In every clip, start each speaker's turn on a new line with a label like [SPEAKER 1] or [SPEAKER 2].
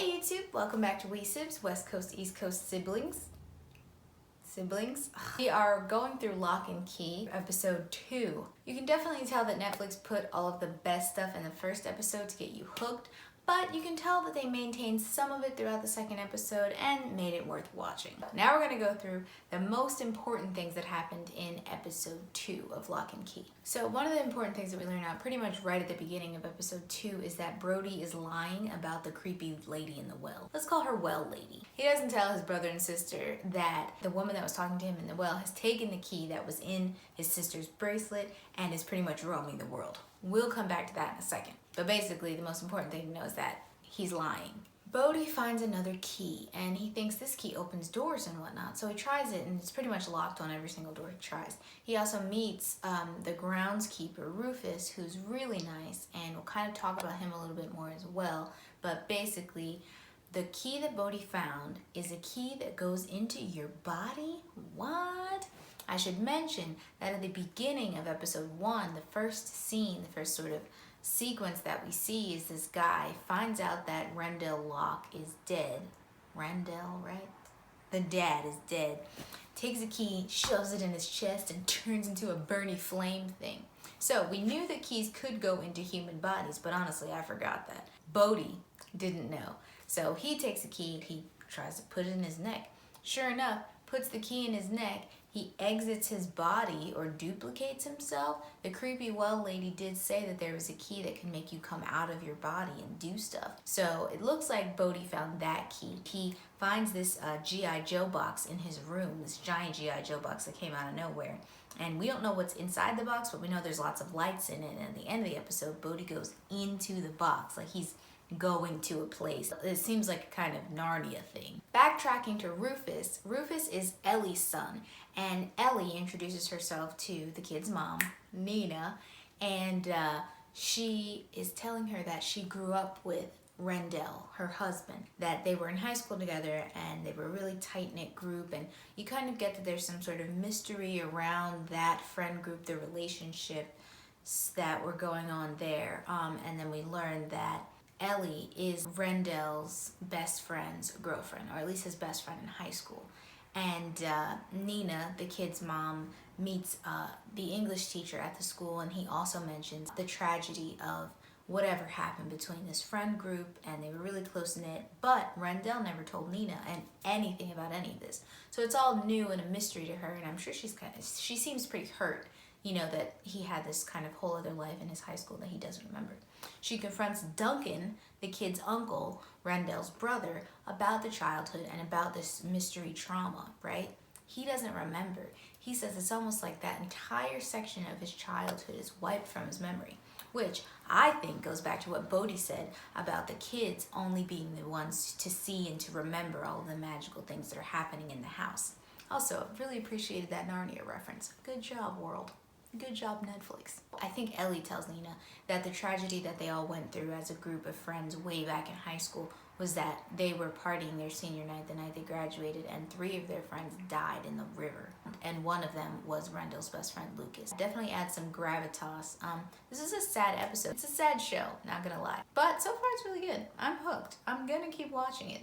[SPEAKER 1] Hey YouTube, welcome back to SIBZ, West Coast, East Coast siblings. We are going through Lock and Key, episode 2. You can definitely tell that Netflix put all of the best stuff in the first episode to get you hooked, but you can tell that they maintained some of it throughout the second episode and made it worth watching. Now we're going to go through the most important things that happened in episode 2 of Lock and Key. So one of the important things that we learn out pretty much right at the beginning of episode 2 is that Brody is lying about the creepy lady in the well. Let's call her Well Lady. He doesn't tell his brother and sister that the woman that was talking to him in the well has taken the key that was in his sister's bracelet and is pretty much roaming the world. We'll come back to that in a second. But basically, the most important thing to know is that he's lying. Bodhi finds another key, and he thinks this key opens doors and whatnot, so he tries it, and it's pretty much locked on every single door he tries. He also meets the groundskeeper, Rufus, who's really nice, and we'll kind of talk about him a little bit more as well. But basically, the key that Bodhi found is a key that goes into your body? What? I should mention that at the beginning of episode 1, the first scene, the first sort of sequence that we see is this guy finds out that Rendell Locke is dead. Rendell, right? The dad is dead. Takes a key, shoves it in his chest, and turns into a Bernie flame thing. So we knew that keys could go into human bodies, but honestly, I forgot that. Bodhi didn't know. So he takes a key, he tries to put it in his neck. Sure enough, puts the key in his neck. He exits his body or duplicates himself. The creepy well lady did say that there was a key that can make you come out of your body and do stuff. So it looks like Bodhi found that key. He finds this G.I. Joe box in his room, this giant G.I. Joe box that came out of nowhere. And we don't know what's inside the box, but we know there's lots of lights in it. And at the end of the episode, Bodhi goes into the box, like he's going to a place. It seems like a kind of Narnia thing. Backtracking to Rufus. Rufus is Ellie's son, and Ellie introduces herself to the kid's mom, Nina, and she is telling her that she grew up with Rendell, her husband, that they were in high school together and they were a really tight-knit group, and you kind of get that there's some sort of mystery around that friend group, the relationships that were going on there, and then we learned that Ellie is Rendell's best friend's girlfriend, or at least his best friend in high school. And Nina, the kid's mom, meets the English teacher at the school, and he also mentions the tragedy of whatever happened between this friend group, and they were really close-knit, but Rendell never told Nina anything about any of this. So it's all new and a mystery to her, and I'm sure she seems pretty hurt, you know, that he had this kind of whole other life in his high school that he doesn't remember. She confronts Duncan, the kid's uncle, Rendell's brother, about the childhood and about this mystery trauma, right? He doesn't remember. He says it's almost like that entire section of his childhood is wiped from his memory, which I think goes back to what Bodhi said about the kids only being the ones to see and to remember all of the magical things that are happening in the house. Also, really appreciated that Narnia reference. Good job, world. Good job, Netflix. I think Ellie tells Nina that the tragedy that they all went through as a group of friends way back in high school was that they were partying their senior night the night they graduated, and 3 of their friends died in the river. And one of them was Rendell's best friend, Lucas. Definitely adds some gravitas. This is a sad episode. It's a sad show, not gonna lie. But so far it's really good. I'm hooked. I'm gonna keep watching it.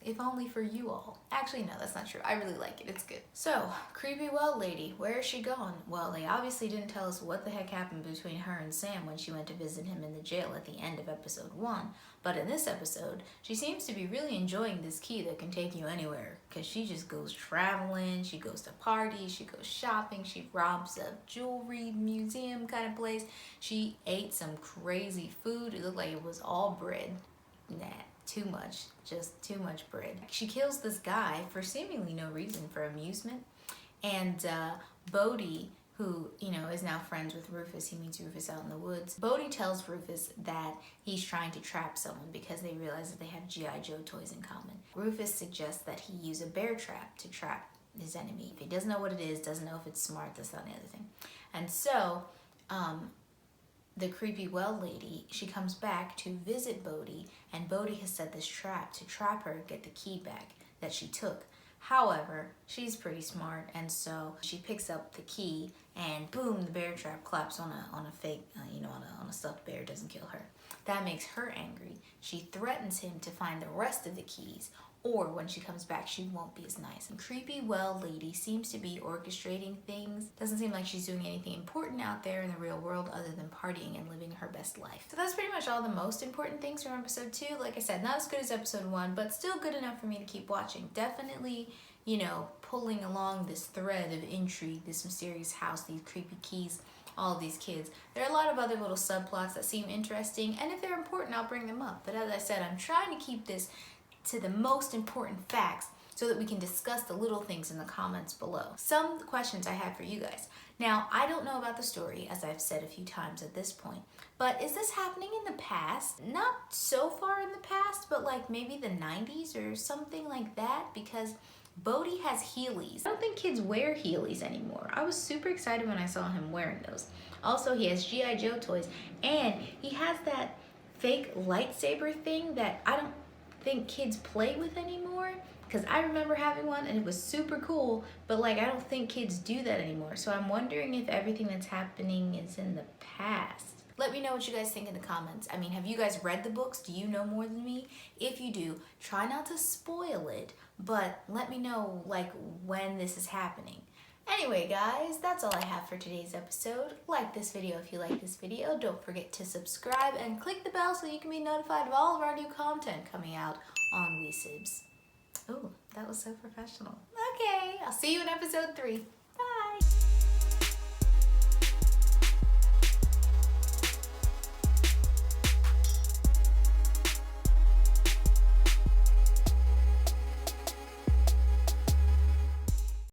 [SPEAKER 1] If only for you all. Actually, no, that's not true. I really like it. It's good. So, creepy well lady, where is she gone? Well, they obviously didn't tell us what the heck happened between her and Sam when she went to visit him in the jail at the end of episode 1. But in this episode, she seems to be really enjoying this key that can take you anywhere, because she just goes traveling, she goes to parties, she goes shopping, she robs a jewelry museum kind of place. She ate some crazy food. It looked like it was all bread. Nah. Too much, just too much bread. She kills this guy for seemingly no reason, for amusement. And Bodhi, who, you know, is now friends with Rufus, he meets Rufus out in the woods. Bodhi tells Rufus that he's trying to trap someone because they realize that they have G.I. Joe toys in common. Rufus suggests that he use a bear trap to trap his enemy. If he doesn't know what it is, doesn't know if it's smart, that's not the other thing. And so, the creepy well lady, she comes back to visit Bodhi, and Bodhi has set this trap to trap her, get the key back that she took. However, she's pretty smart, and so she picks up the key and boom, the bear trap claps on a fake, on a stuffed bear, doesn't kill her. That makes her angry. She threatens him to find the rest of the keys, or when she comes back, she won't be as nice. And creepy well lady seems to be orchestrating things. Doesn't seem like she's doing anything important out there in the real world other than partying and living her best life. So that's pretty much all the most important things from episode 2. Like I said, not as good as episode 1, but still good enough for me to keep watching. Definitely, pulling along this thread of intrigue, this mysterious house, these creepy keys, all of these kids. There are a lot of other little subplots that seem interesting, and if they're important, I'll bring them up. But as I said, I'm trying to keep this to the most important facts so that we can discuss the little things in the comments below. Some questions I have for you guys. Now, I don't know about the story, as I've said a few times at this point, but is this happening in the past? Not so far in the past, but like maybe the 90s or something like that, because Bodhi has Heelys. I don't think kids wear Heelys anymore. I was super excited when I saw him wearing those. Also, he has G.I. Joe toys, and he has that fake lightsaber thing that I don't think kids play with anymore, because I remember having one and it was super cool, but like I don't think kids do that anymore. So I'm wondering if everything that's happening is in the past. Let me know what you guys think in the comments. I mean, have you guys read the books? Do you know more than me? If you do, try not to spoil it, but let me know like when this is happening. Anyway, guys, that's all I have for today's episode. Like this video if you like this video. Don't forget to subscribe and click the bell so you can be notified of all of our new content coming out on SIBZ. Oh, that was so professional. Okay, I'll see you in episode 3.